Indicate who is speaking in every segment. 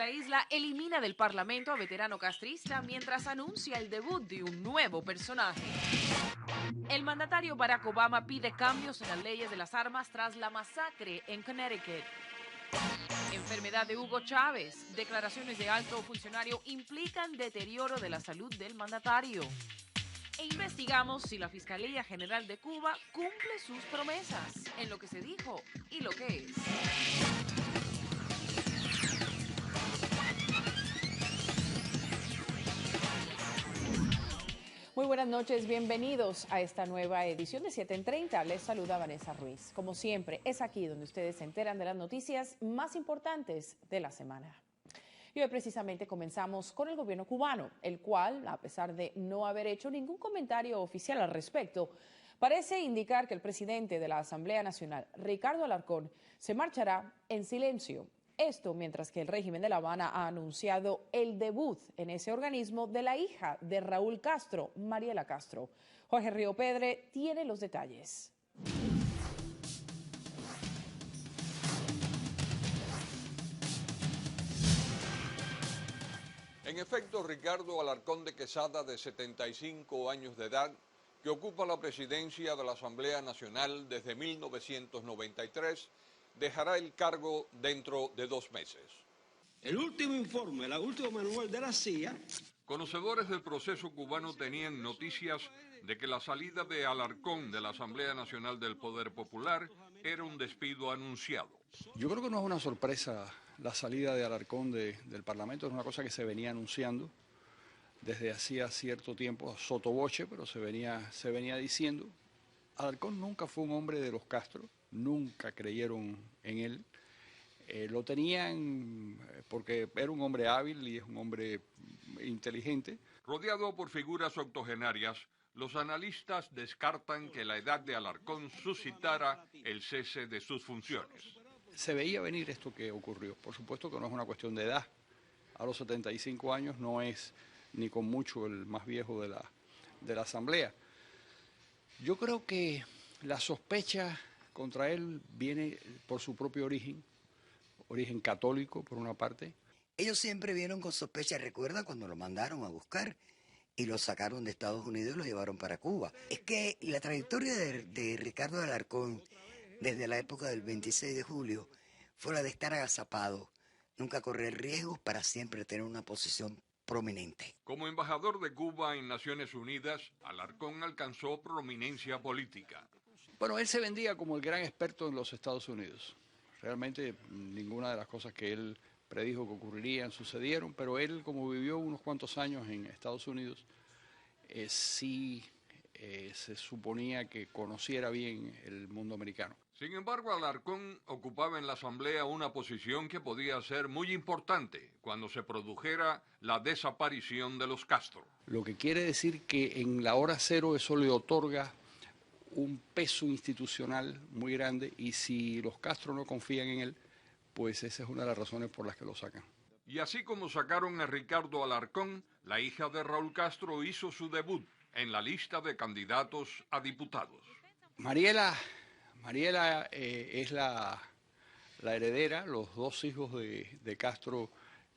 Speaker 1: la isla elimina del Parlamento a veterano castrista mientras anuncia el debut de un nuevo personaje. El mandatario Barack Obama pide cambios en las leyes de las armas tras la masacre en Connecticut. Enfermedad de Hugo Chávez. Declaraciones de alto funcionario implican deterioro de la salud del mandatario. E investigamos si la Fiscalía General de Cuba cumple sus promesas en lo que se dijo y lo que es.
Speaker 2: Muy buenas noches, bienvenidos a esta nueva edición de 7 en 30. Les saluda Vanessa Ruiz. Como siempre, es aquí donde ustedes se enteran de las noticias más importantes de la semana. Y hoy precisamente comenzamos con el gobierno cubano, el cual, a pesar de no haber hecho ningún comentario oficial al respecto, parece indicar que el presidente de la Asamblea Nacional, Ricardo Alarcón, se marchará en silencio. Esto mientras que el régimen de La Habana ha anunciado el debut en ese organismo de la hija de Raúl Castro, Mariela Castro. Jorge Río Pedre tiene los detalles.
Speaker 3: En efecto, Ricardo Alarcón de Quesada, de 75 años de edad, que ocupa la presidencia de la Asamblea Nacional desde 1993, dejará el cargo dentro de 2 meses.
Speaker 4: El último informe, el último manual de la CIA.
Speaker 3: Conocedores del proceso cubano tenían noticias de que la salida de Alarcón de la Asamblea Nacional del Poder Popular era un despido anunciado.
Speaker 5: Yo creo que no es una sorpresa la salida de Alarcón del Parlamento, es una cosa que se venía anunciando desde hacía cierto tiempo, sotoboche, pero se venía diciendo. Alarcón nunca fue un hombre de los Castro, nunca creyeron en él. Lo tenían porque era un hombre hábil y es un hombre inteligente.
Speaker 3: Rodeado por figuras octogenarias, los analistas descartan que la edad de Alarcón suscitara el cese de sus funciones.
Speaker 5: Se veía venir esto que ocurrió. Por supuesto que no es una cuestión de edad. A los 75 años no es ni con mucho el más viejo de la Asamblea. Yo creo que la sospecha contra él viene por su propio origen católico, por una parte.
Speaker 6: Ellos siempre vieron con sospecha, recuerda cuando lo mandaron a buscar y lo sacaron de Estados Unidos y lo llevaron para Cuba. Es que la trayectoria de Ricardo Alarcón, desde la época del 26 de julio, fue la de estar agazapado, nunca correr riesgos para siempre tener una posición prominente.
Speaker 3: Como embajador de Cuba en Naciones Unidas, Alarcón alcanzó prominencia política.
Speaker 5: Bueno, él se vendía como el gran experto en los Estados Unidos. Realmente ninguna de las cosas que él predijo que ocurrirían sucedieron, pero él, como vivió unos cuantos años en Estados Unidos, sí se suponía que conociera bien el mundo americano.
Speaker 3: Sin embargo, Alarcón ocupaba en la Asamblea una posición que podía ser muy importante cuando se produjera la desaparición de los Castro.
Speaker 5: Lo que quiere decir que en la hora cero eso le otorga un peso institucional muy grande y si los Castro no confían en él, pues esa es una de las razones por las que lo sacan.
Speaker 3: Y así como sacaron a Ricardo Alarcón, la hija de Raúl Castro hizo su debut en la lista de candidatos a diputados.
Speaker 5: Mariela es la heredera, los 2 hijos de Castro,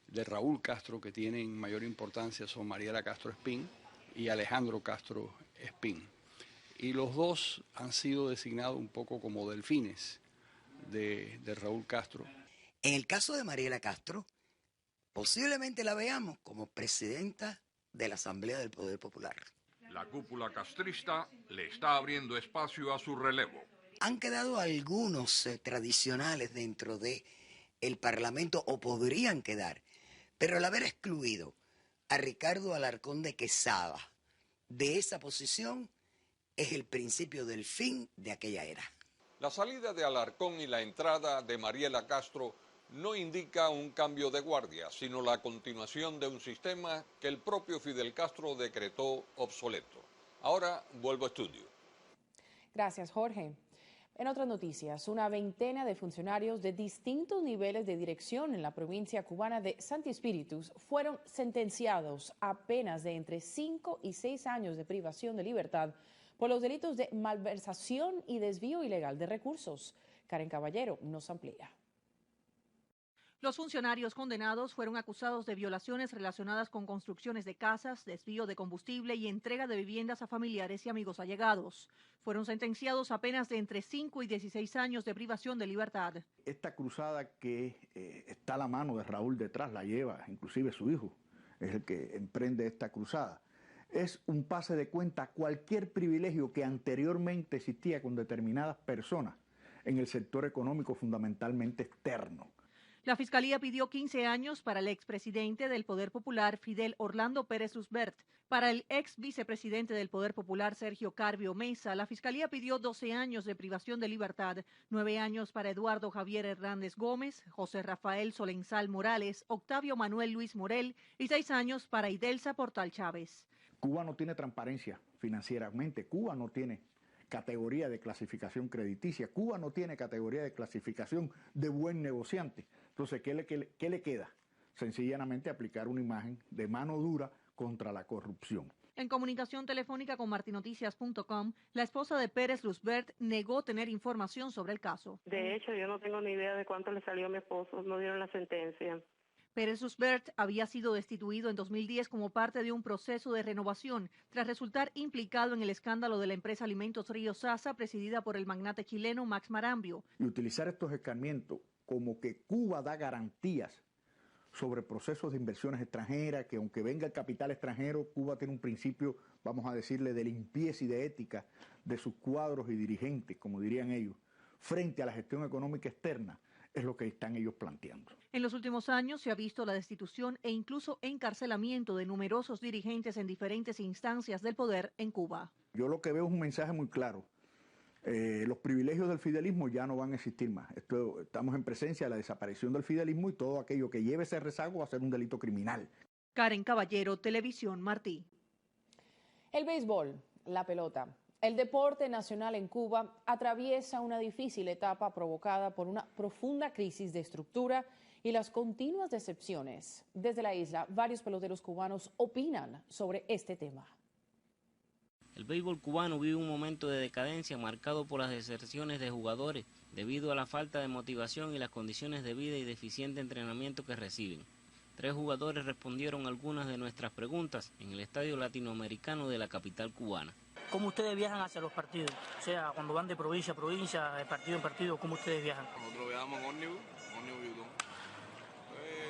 Speaker 5: de Raúl Castro, que tienen mayor importancia son Mariela Castro Espín y Alejandro Castro Espín. Y los 2 han sido designados un poco como delfines de Raúl Castro.
Speaker 6: En el caso de Mariela Castro, posiblemente la veamos como presidenta de la Asamblea del Poder Popular.
Speaker 3: La cúpula castrista le está abriendo espacio a su relevo.
Speaker 6: Han quedado algunos tradicionales dentro del Parlamento, o podrían quedar, pero al haber excluido a Ricardo Alarcón de Quesada de esa posición, es el principio del fin de aquella era.
Speaker 3: La salida de Alarcón y la entrada de Mariela Castro no indica un cambio de guardia, sino la continuación de un sistema que el propio Fidel Castro decretó obsoleto. Ahora vuelvo a estudio.
Speaker 2: Gracias, Jorge. En otras noticias, una veintena de funcionarios de distintos niveles de dirección en la provincia cubana de Santi Espíritus fueron sentenciados a penas de entre 5 y 6 años de privación de libertad por los delitos de malversación y desvío ilegal de recursos. Karen Caballero nos amplía.
Speaker 7: Los funcionarios condenados fueron acusados de violaciones relacionadas con construcciones de casas, desvío de combustible y entrega de viviendas a familiares y amigos allegados. Fueron sentenciados a penas de entre 5 y 16 años de privación de libertad.
Speaker 8: Esta cruzada que está a la mano de Raúl detrás, la lleva inclusive su hijo, es el que emprende esta cruzada. Es un pase de cuenta a cualquier privilegio que anteriormente existía con determinadas personas en el sector económico fundamentalmente externo.
Speaker 7: La Fiscalía pidió 15 años para el expresidente del Poder Popular, Fidel Orlando Pérez Rusbert. Para el ex vicepresidente del Poder Popular, Sergio Carvio Mesa, la Fiscalía pidió 12 años de privación de libertad, 9 años para Eduardo Javier Hernández Gómez, José Rafael Solenzal Morales, Octavio Manuel Luis Morel y 6 años para Idelsa Portal Chávez.
Speaker 8: Cuba no tiene transparencia financieramente, Cuba no tiene categoría de clasificación crediticia, Cuba no tiene categoría de clasificación de buen negociante. Entonces, ¿qué le queda? Sencillamente aplicar una imagen de mano dura contra la corrupción.
Speaker 7: En comunicación telefónica con martinoticias.com, la esposa de Pérez Rusbert negó tener información sobre el caso.
Speaker 9: De hecho, yo no tengo ni idea de cuánto le salió a mi esposo, no dieron la sentencia.
Speaker 7: Pérez Rusbert había sido destituido en 2010 como parte de un proceso de renovación tras resultar implicado en el escándalo de la empresa Alimentos Río Sasa, presidida por el magnate chileno Max Marambio.
Speaker 8: Y utilizar estos escarmientos como que Cuba da garantías sobre procesos de inversiones extranjeras, que aunque venga el capital extranjero, Cuba tiene un principio, vamos a decirle, de limpieza y de ética de sus cuadros y dirigentes, como dirían ellos, frente a la gestión económica externa, es lo que están ellos planteando.
Speaker 7: En los últimos años se ha visto la destitución e incluso encarcelamiento de numerosos dirigentes en diferentes instancias del poder en Cuba.
Speaker 8: Yo lo que veo es un mensaje muy claro. Los privilegios del fidelismo ya no van a existir más. Estamos en presencia de la desaparición del fidelismo y todo aquello que lleve ese rezago a ser un delito criminal.
Speaker 7: Karen Caballero, Televisión Martí.
Speaker 2: El béisbol, la pelota. El deporte nacional en Cuba atraviesa una difícil etapa provocada por una profunda crisis de estructura y las continuas decepciones. Desde la isla, varios peloteros cubanos opinan sobre este tema.
Speaker 10: El béisbol cubano vive un momento de decadencia marcado por las deserciones de jugadores debido a la falta de motivación y las condiciones de vida y deficiente entrenamiento que reciben. 3 jugadores respondieron algunas de nuestras preguntas en el Estadio Latinoamericano de la capital cubana.
Speaker 11: ¿Cómo ustedes viajan hacia los partidos? O sea, cuando van de provincia a provincia, de partido en partido, ¿cómo ustedes viajan?
Speaker 12: Nosotros viajamos en ómnibus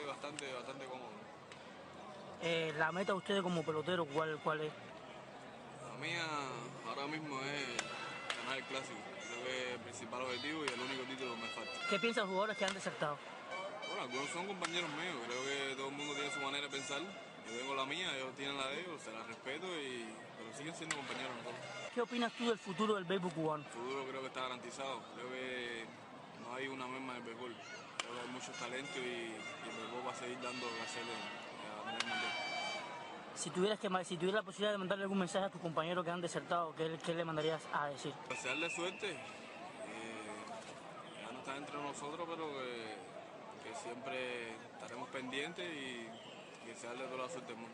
Speaker 12: y bastante cómodo.
Speaker 11: La meta de ustedes como pelotero, ¿cuál es?
Speaker 12: La mía ahora mismo es ganar el clásico. Creo que es el principal objetivo y el único título que me falta.
Speaker 11: ¿Qué piensan los jugadores que han desertado?
Speaker 12: Bueno, algunos son compañeros míos. Creo que todo el mundo tiene su manera de pensar. Yo tengo la mía, ellos tienen la de ellos, se la respeto, pero siguen siendo compañeros nosotros.
Speaker 11: ¿Qué opinas tú del futuro del béisbol cubano?
Speaker 12: El futuro creo que está garantizado. Creo que no hay una merma en el béisbol. Creo que hay mucho talento y el béisbol va a seguir dando lo que hace a nivel mundial.
Speaker 11: Si tuvieras la posibilidad de mandarle algún mensaje a tus compañeros que han desertado, ¿qué le mandarías a decir?
Speaker 12: Desearle suerte. Ya no está entre nosotros, pero que siempre estaremos pendientes y desearle toda la suerte del mundo.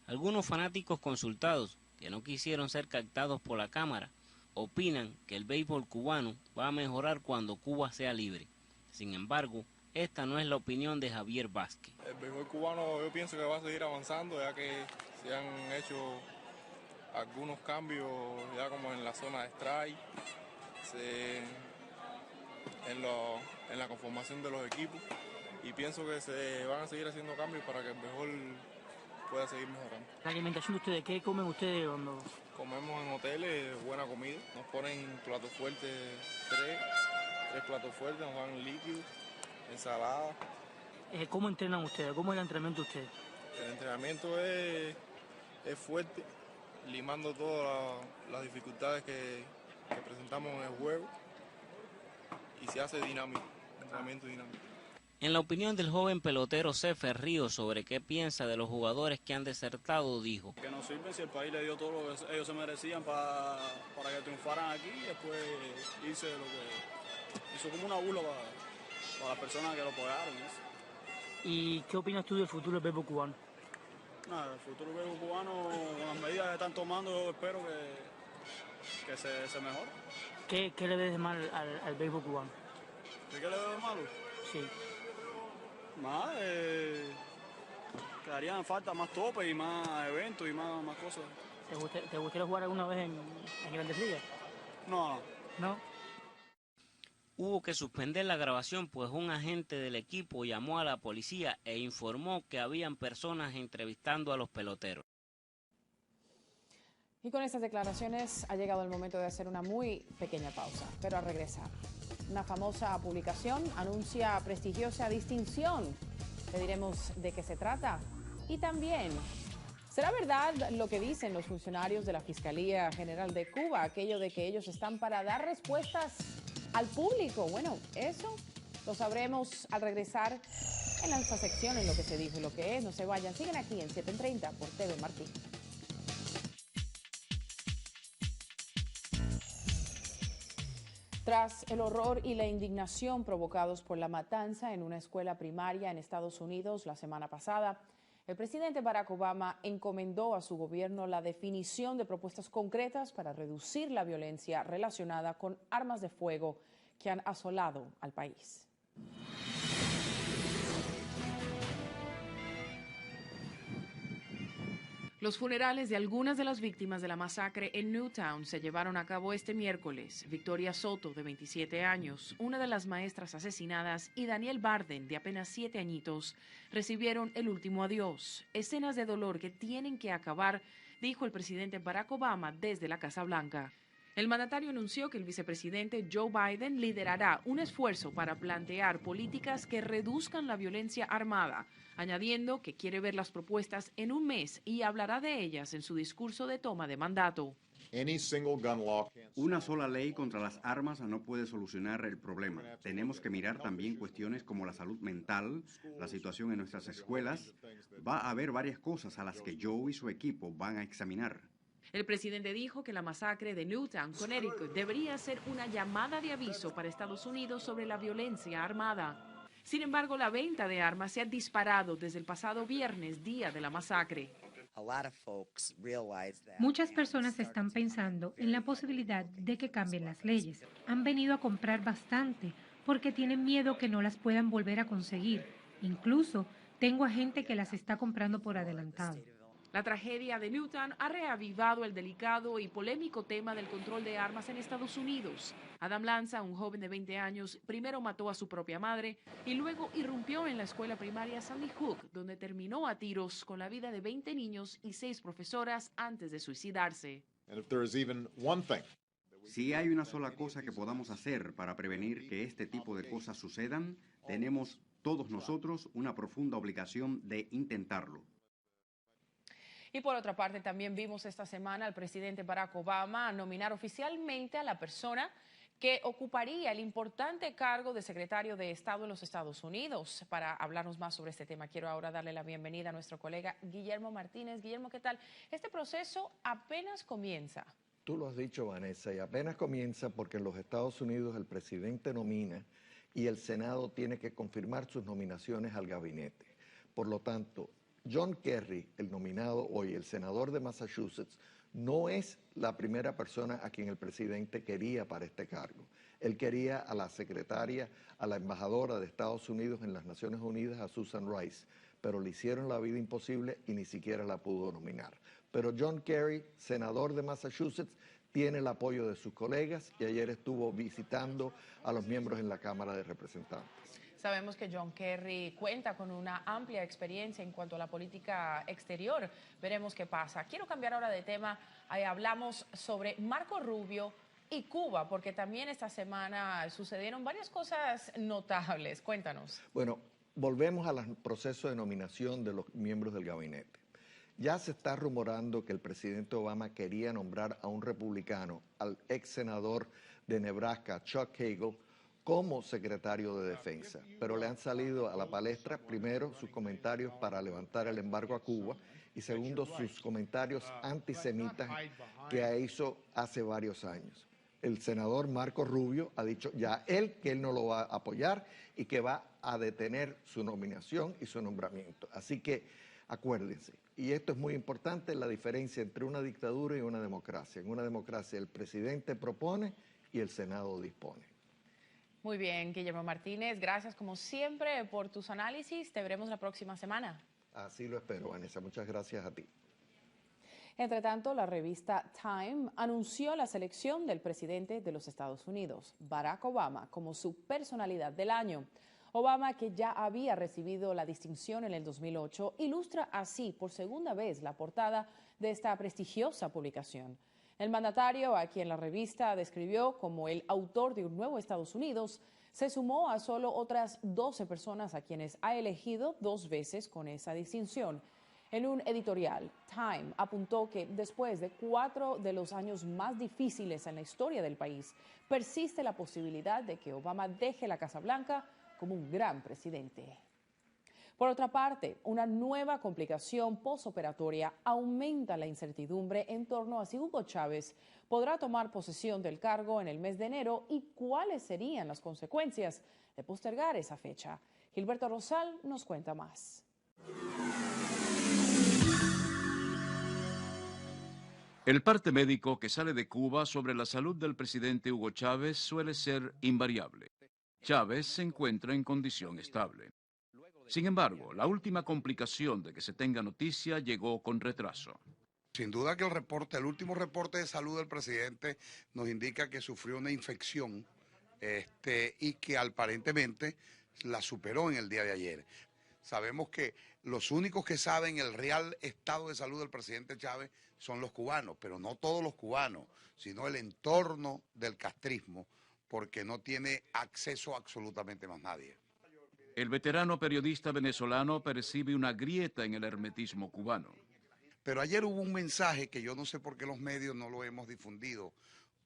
Speaker 10: Algunos fanáticos consultados, que no quisieron ser captados por la cámara, opinan que el béisbol cubano va a mejorar cuando Cuba sea libre. Sin embargo, esta no es la opinión de Javier Vázquez.
Speaker 13: El béisbol cubano yo pienso que va a seguir avanzando, ya que se han hecho algunos cambios ya como en la zona de strike, en la conformación de los equipos, y pienso que se van a seguir haciendo cambios para que el béisbol pueda seguir mejorando.
Speaker 11: ¿La alimentación de ustedes, qué comen ustedes cuando...?
Speaker 13: Comemos en hoteles buena comida, nos ponen platos fuertes, tres platos fuertes, nos dan líquidos, ensalada.
Speaker 11: ¿Cómo entrenan ustedes? ¿Cómo es el entrenamiento de ustedes?
Speaker 13: El entrenamiento es fuerte, limando todas las dificultades que presentamos en el juego, y se hace dinámico, entrenamiento dinámico.
Speaker 10: En la opinión del joven pelotero Cefer Ríos sobre qué piensa de los jugadores que han desertado, dijo:
Speaker 14: que no sirven si el país le dio todo lo que ellos se merecían para que triunfaran aquí, y después irse de lo que hizo como una burla para las personas que lo apoyaron.
Speaker 11: ¿Y qué opinas tú del futuro del béisbol cubano?
Speaker 14: Nada, el futuro del béisbol cubano, con las medidas que están tomando, yo espero que se mejore.
Speaker 11: ¿Qué le ves de mal al béisbol cubano?
Speaker 14: ¿De qué le veo de malo?
Speaker 11: Sí.
Speaker 14: Más, quedarían falta más topes y más eventos y más cosas.
Speaker 11: ¿Te gustaría jugar alguna vez en Grandes Ligas?
Speaker 14: No.
Speaker 11: ¿No?
Speaker 10: Hubo que suspender la grabación pues un agente del equipo llamó a la policía e informó que habían personas entrevistando a los peloteros.
Speaker 2: Y con estas declaraciones ha llegado el momento de hacer una muy pequeña pausa, pero a regresar. Una famosa publicación anuncia prestigiosa distinción. Le diremos de qué se trata. Y también, ¿será verdad lo que dicen los funcionarios de la Fiscalía General de Cuba, aquello de que ellos están para dar respuestas al público? Bueno, eso lo sabremos al regresar en esta sección, en lo que se dijo y lo que es. No se vayan, siguen aquí en 7:30 por TV Martín. Tras el horror y la indignación provocados por la matanza en una escuela primaria en Estados Unidos la semana pasada, el presidente Barack Obama encomendó a su gobierno la definición de propuestas concretas para reducir la violencia relacionada con armas de fuego que han asolado al país. Los funerales de algunas de las víctimas de la masacre en Newtown se llevaron a cabo este miércoles. Victoria Soto, de 27 años, una de las maestras asesinadas, y Daniel Barden, de apenas 7 añitos, recibieron el último adiós. Escenas de dolor que tienen que acabar, dijo el presidente Barack Obama desde la Casa Blanca. El mandatario anunció que el vicepresidente Joe Biden liderará un esfuerzo para plantear políticas que reduzcan la violencia armada, añadiendo que quiere ver las propuestas en un mes y hablará de ellas en su discurso de toma de mandato.
Speaker 15: Una sola ley contra las armas no puede solucionar el problema. Tenemos que mirar también cuestiones como la salud mental, la situación en nuestras escuelas. Va a haber varias cosas a las que Joe y su equipo van a examinar.
Speaker 1: El presidente dijo que la masacre de Newtown, Connecticut, debería ser una llamada de aviso para Estados Unidos sobre la violencia armada. Sin embargo, la venta de armas se ha disparado desde el pasado viernes, día de la masacre.
Speaker 16: Muchas personas están pensando en la posibilidad de que cambien las leyes. Han venido a comprar bastante porque tienen miedo que no las puedan volver a conseguir. Incluso tengo a gente que las está comprando por adelantado.
Speaker 1: La tragedia de Newtown ha reavivado el delicado y polémico tema del control de armas en Estados Unidos. Adam Lanza, un joven de 20 años, primero mató a su propia madre y luego irrumpió en la escuela primaria Sandy Hook, donde terminó a tiros con la vida de 20 niños y 6 profesoras antes de suicidarse.
Speaker 15: Si hay una sola cosa que podamos hacer para prevenir que este tipo de cosas sucedan, tenemos todos nosotros una profunda obligación de intentarlo.
Speaker 2: Y por otra parte, también vimos esta semana al presidente Barack Obama nominar oficialmente a la persona que ocuparía el importante cargo de secretario de Estado en los Estados Unidos. Para hablarnos más sobre este tema, quiero ahora darle la bienvenida a nuestro colega Guillermo Martínez. Guillermo, ¿qué tal? Este proceso apenas comienza.
Speaker 17: Tú lo has dicho, Vanessa, y apenas comienza porque en los Estados Unidos el presidente nomina y el Senado tiene que confirmar sus nominaciones al gabinete. Por lo tanto, John Kerry, el nominado hoy, el senador de Massachusetts, no es la primera persona a quien el presidente quería para este cargo. Él quería a la secretaria, a la embajadora de Estados Unidos en las Naciones Unidas, a Susan Rice, pero le hicieron la vida imposible y ni siquiera la pudo nominar. Pero John Kerry, senador de Massachusetts, tiene el apoyo de sus colegas y ayer estuvo visitando a los miembros en la Cámara de Representantes.
Speaker 2: Sabemos que John Kerry cuenta con una amplia experiencia en cuanto a la política exterior. Veremos qué pasa. Quiero cambiar ahora de tema. Hablamos sobre Marco Rubio y Cuba, porque también esta semana sucedieron varias cosas notables. Cuéntanos.
Speaker 17: Bueno, volvemos al proceso de nominación de los miembros del gabinete. Ya se está rumorando que el presidente Obama quería nombrar a un republicano, al ex senador de Nebraska, Chuck Hagel, como secretario de Defensa, pero le han salido a la palestra, primero, sus comentarios para levantar el embargo a Cuba y segundo, sus comentarios antisemitas que hizo hace varios años. El senador Marco Rubio ha dicho ya que él no lo va a apoyar y que va a detener su nominación y su nombramiento. Así que acuérdense, y esto es muy importante, la diferencia entre una dictadura y una democracia. En una democracia el presidente propone y el Senado dispone.
Speaker 2: Muy bien, Guillermo Martínez, gracias como siempre por tus análisis. Te veremos la próxima semana.
Speaker 17: Así lo espero, Vanessa. Muchas gracias a ti.
Speaker 2: Entre tanto, la revista Time anunció la selección del presidente de los Estados Unidos, Barack Obama, como su personalidad del año. Obama, que ya había recibido la distinción en el 2008, ilustra así por segunda vez la portada de esta prestigiosa publicación. El mandatario, a quien la revista describió como el autor de un nuevo Estados Unidos, se sumó a solo otras 12 personas a quienes ha elegido 2 veces con esa distinción. En un editorial, Time apuntó que después de 4 de los años más difíciles en la historia del país, persiste la posibilidad de que Obama deje la Casa Blanca como un gran presidente. Por otra parte, una nueva complicación postoperatoria aumenta la incertidumbre en torno a si Hugo Chávez podrá tomar posesión del cargo en el mes de enero y cuáles serían las consecuencias de postergar esa fecha. Gilberto Rosal nos cuenta más.
Speaker 18: El parte médico que sale de Cuba sobre la salud del presidente Hugo Chávez suele ser invariable. Chávez se encuentra en condición estable. Sin embargo, la última complicación de que se tenga noticia llegó con retraso.
Speaker 19: Sin duda que el último reporte de salud del presidente nos indica que sufrió una infección y que aparentemente la superó en el día de ayer. Sabemos que los únicos que saben el real estado de salud del presidente Chávez son los cubanos, pero no todos los cubanos, sino el entorno del castrismo, porque no tiene acceso a absolutamente más nadie.
Speaker 18: El veterano periodista venezolano percibe una grieta en el hermetismo cubano.
Speaker 19: Pero ayer hubo un mensaje que yo no sé por qué los medios no lo hemos difundido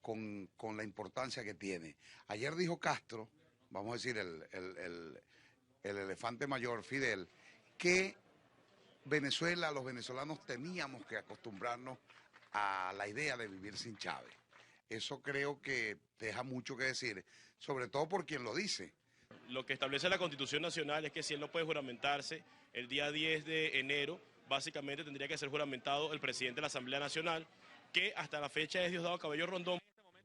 Speaker 19: con la importancia que tiene. Ayer dijo Castro, vamos a decir el elefante mayor, Fidel, que Venezuela, los venezolanos teníamos que acostumbrarnos a la idea de vivir sin Chávez. Eso creo que deja mucho que decir, sobre todo por quien lo dice.
Speaker 20: Lo que establece la Constitución Nacional es que si él no puede juramentarse el día 10 de enero, básicamente tendría que ser juramentado el presidente de la Asamblea Nacional, que hasta la fecha es Diosdado Cabello Rondón.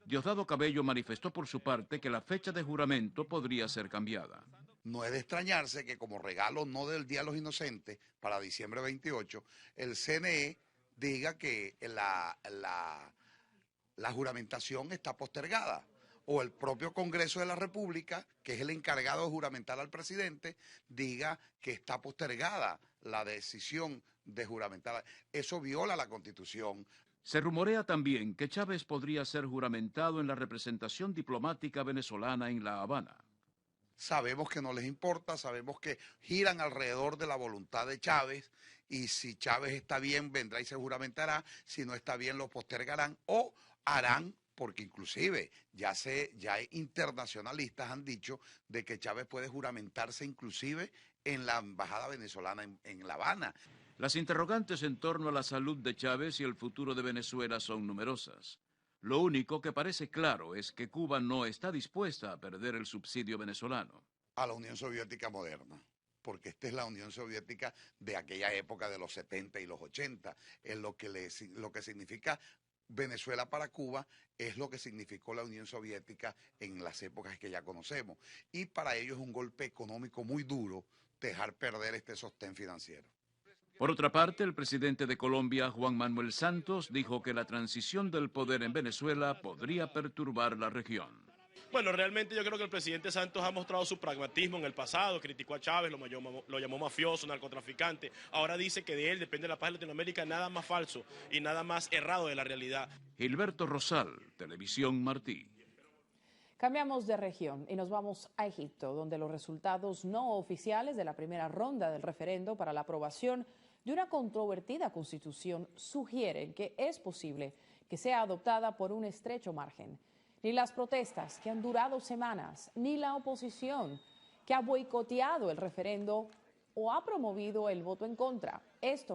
Speaker 18: Diosdado Cabello manifestó por su parte que la fecha de juramento podría ser cambiada.
Speaker 19: No es de extrañarse que como regalo no del Día de los Inocentes, para diciembre 28, el CNE diga que la juramentación está postergada. O el propio Congreso de la República, que es el encargado de juramentar al presidente, diga que está postergada la decisión de juramentar. Eso viola la Constitución.
Speaker 18: Se rumorea también que Chávez podría ser juramentado en la representación diplomática venezolana en La Habana.
Speaker 19: Sabemos que no les importa, sabemos que giran alrededor de la voluntad de Chávez y si Chávez está bien vendrá y se juramentará, si no está bien lo postergarán o harán, porque inclusive ya internacionalistas han dicho de que Chávez puede juramentarse inclusive en la embajada venezolana en La Habana.
Speaker 18: Las interrogantes en torno a la salud de Chávez y el futuro de Venezuela son numerosas. Lo único que parece claro es que Cuba no está dispuesta a perder el subsidio venezolano.
Speaker 19: A la Unión Soviética moderna, porque esta es la Unión Soviética de aquella época de los 70 y los 80, es lo que significa Venezuela para Cuba es lo que significó la Unión Soviética en las épocas que ya conocemos. Y para ellos es un golpe económico muy duro dejar perder este sostén financiero.
Speaker 18: Por otra parte, el presidente de Colombia, Juan Manuel Santos, dijo que la transición del poder en Venezuela podría perturbar la región.
Speaker 20: Bueno, realmente yo creo que el presidente Santos ha mostrado su pragmatismo en el pasado, criticó a Chávez, lo llamó mafioso, narcotraficante. Ahora dice que de él depende la paz de Latinoamérica, nada más falso y nada más errado de la realidad.
Speaker 18: Gilberto Rosal, Televisión Martí.
Speaker 2: Cambiamos de región y nos vamos a Egipto, donde los resultados no oficiales de la primera ronda del referendo para la aprobación de una controvertida constitución sugieren que es posible que sea adoptada por un estrecho margen. Ni las protestas que han durado semanas, ni la oposición que ha boicoteado el referendo o ha promovido el voto en contra.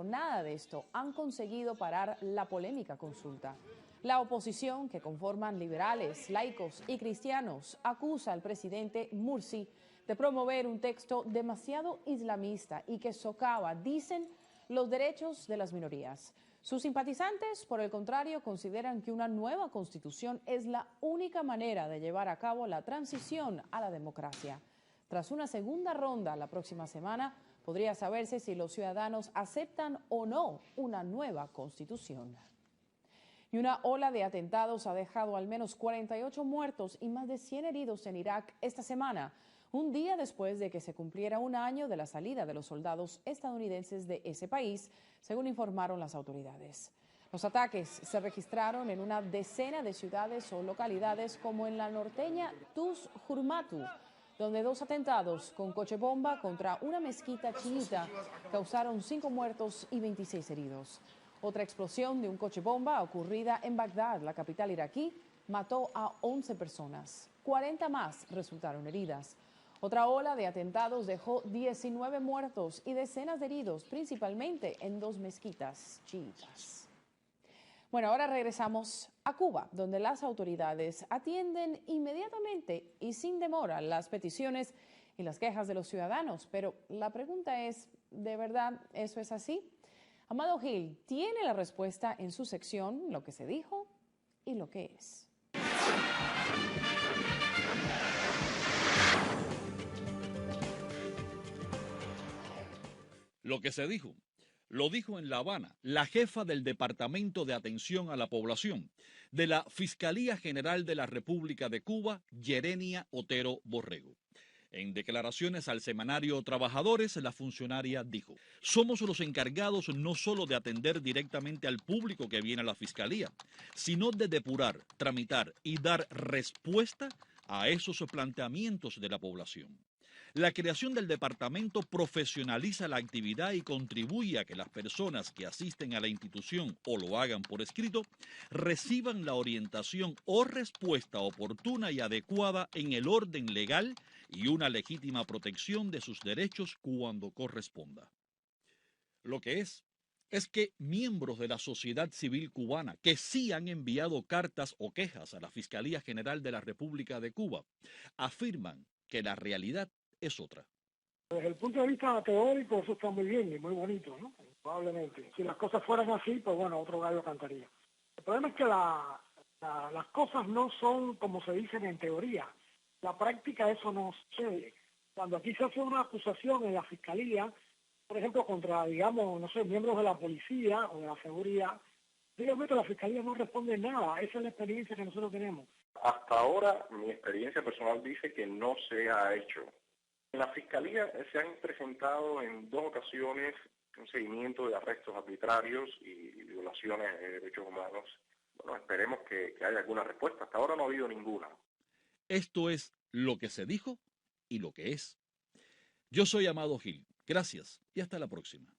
Speaker 2: Nada de esto han conseguido parar la polémica consulta. La oposición, que conforman liberales, laicos y cristianos, acusa al presidente Morsi de promover un texto demasiado islamista y que socava, dicen, los derechos de las minorías. Sus simpatizantes, por el contrario, consideran que una nueva constitución es la única manera de llevar a cabo la transición a la democracia. Tras una segunda ronda la próxima semana, podría saberse si los ciudadanos aceptan o no una nueva constitución. Y una ola de atentados ha dejado al menos 48 muertos y más de 100 heridos en Irak esta semana, un día después de que se cumpliera un año de la salida de los soldados estadounidenses de ese país, según informaron las autoridades. Los ataques se registraron en una decena de ciudades o localidades como en la norteña Tuz Hurmatu, donde 2 atentados con coche bomba contra una mezquita chiita causaron 5 muertos y 26 heridos. Otra explosión de un coche bomba ocurrida en Bagdad, la capital iraquí, mató a 11 personas. 40 más resultaron heridas. Otra ola de atentados dejó 19 muertos y decenas de heridos, principalmente en 2 mezquitas chiitas. Bueno, ahora regresamos a Cuba, donde las autoridades atienden inmediatamente y sin demora las peticiones y las quejas de los ciudadanos. Pero la pregunta es, ¿de verdad eso es así? Amado Gil tiene la respuesta en su sección, lo que se dijo y lo que es.
Speaker 21: Lo que se dijo, lo dijo en La Habana la jefa del Departamento de Atención a la Población de la Fiscalía General de la República de Cuba, Yerenia Otero Borrego. En declaraciones al semanario Trabajadores, la funcionaria dijo: somos los encargados no solo de atender directamente al público que viene a la Fiscalía, sino de depurar, tramitar y dar respuesta a esos planteamientos de la población. La creación del departamento profesionaliza la actividad y contribuye a que las personas que asisten a la institución o lo hagan por escrito reciban la orientación o respuesta oportuna y adecuada en el orden legal y una legítima protección de sus derechos cuando corresponda. Lo que es que miembros de la sociedad civil cubana que sí han enviado cartas o quejas a la Fiscalía General de la República de Cuba afirman que la realidad es otra.
Speaker 22: Desde el punto de vista teórico eso está muy bien y muy bonito, ¿no? Probablemente. Si las cosas fueran así, pues bueno, otro gallo cantaría. El problema es que las cosas no son como se dicen en teoría. La práctica eso no sucede. Cuando aquí se hace una acusación en la fiscalía, por ejemplo, contra, digamos, no sé, miembros de la policía o de la seguridad, realmente la fiscalía no responde nada. Esa es la experiencia que nosotros tenemos.
Speaker 23: Hasta ahora, mi experiencia personal dice que no se ha hecho. En la Fiscalía se han presentado en 2 ocasiones un seguimiento de arrestos arbitrarios y violaciones de derechos humanos. Bueno, esperemos que haya alguna respuesta. Hasta ahora no ha habido ninguna.
Speaker 21: Esto es lo que se dijo y lo que es. Yo soy Amado Gil. Gracias y hasta la próxima.